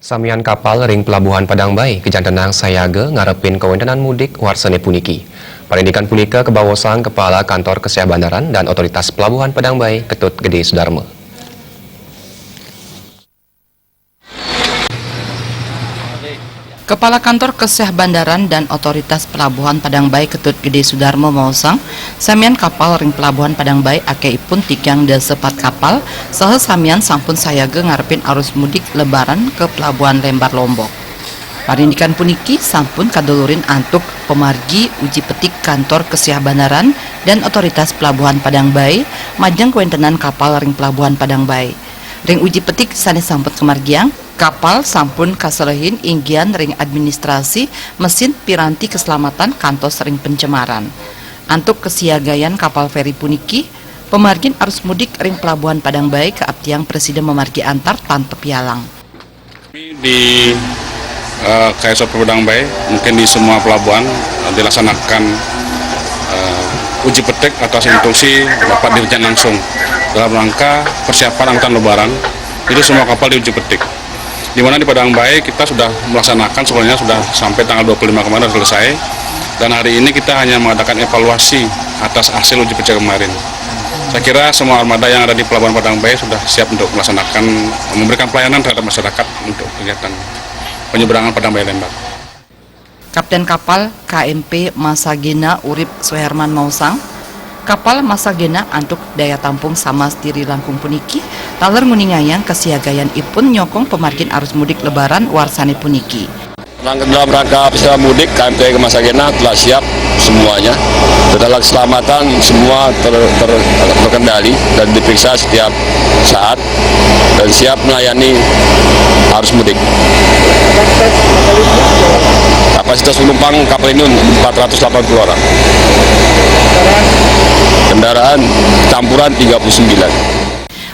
Samian kapal ring pelabuhan Padang Bay, Kejantenang Sayage ngarepin kawentenan mudik warsane puniki. Parindikan punika kebawasang Kepala Kantor Keseh Bandaran dan Otoritas Pelabuhan Padang Bay, Ketut Gede Sudarma. Kepala Kantor Keseh Bandaran dan Otoritas Pelabuhan Padang Bay Ketut Gede Sudarmo mausang samian kapal ring pelabuhan Padang Bay akeipun tigang de sepat kapal saha samian sampun sayage ngarepin arus mudik lebaran ke Pelabuhan Lembar Lombok. Parindikan puniki sampun kadulurin antuk pemargi uji petik Kantor Keseh Bandaran dan Otoritas Pelabuhan Padang Bay majang kewentenan kapal ring pelabuhan Padang Bay. Ring uji petik sanes sampun kemargiang kapal sampun kaselehin inggian ring administrasi mesin piranti keselamatan kantos ring pencemaran. Antuk kesiagayan kapal feri puniki, pemargin arus mudik ring pelabuhan Padang Bay ke Abtiang Presiden memargi antar tanpa pialang. Di KSOP Padang Bay, mungkin di semua pelabuhan dilaksanakan uji petik atau instruksi dapat dirjen langsung dalam rangka persiapan angkutan lebaran. Itu semua kapal diuji petik. Di mana di Padang Bay kita sudah melaksanakan, sebenarnya sudah sampai tanggal 25 kemarin selesai, dan hari ini kita hanya mengadakan evaluasi atas hasil uji petik kemarin. Saya kira semua armada yang ada di Pelabuhan Padang Bay sudah siap untuk melaksanakan, memberikan pelayanan terhadap masyarakat untuk kegiatan penyeberangan Padang Bay Lembar. Kapten kapal KMP Masagena Urip Suherman mausang, kapal Masagena antuk daya tampung sama diri langkung puniki, taler nguningayang kesiagayan ipun nyokong pemargin arus mudik lebaran warsane puniki. Dalam rangka persiapan mudik, KMP Masagena telah siap semuanya. Dalam keselamatan semua terkendali dan diperiksa setiap saat dan siap melayani arus mudik. Kapasitas penumpang kapal ini 480 orang. Kendaraan campuran 39.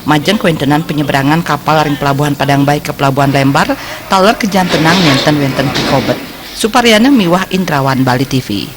Majeng kewentenan penyeberangan kapal ring pelabuhan Padang Bay ke Pelabuhan Lembar, taler Kejantenang nenten-wenten Pikobet. Suparyana Miwah Indrawan Bali TV.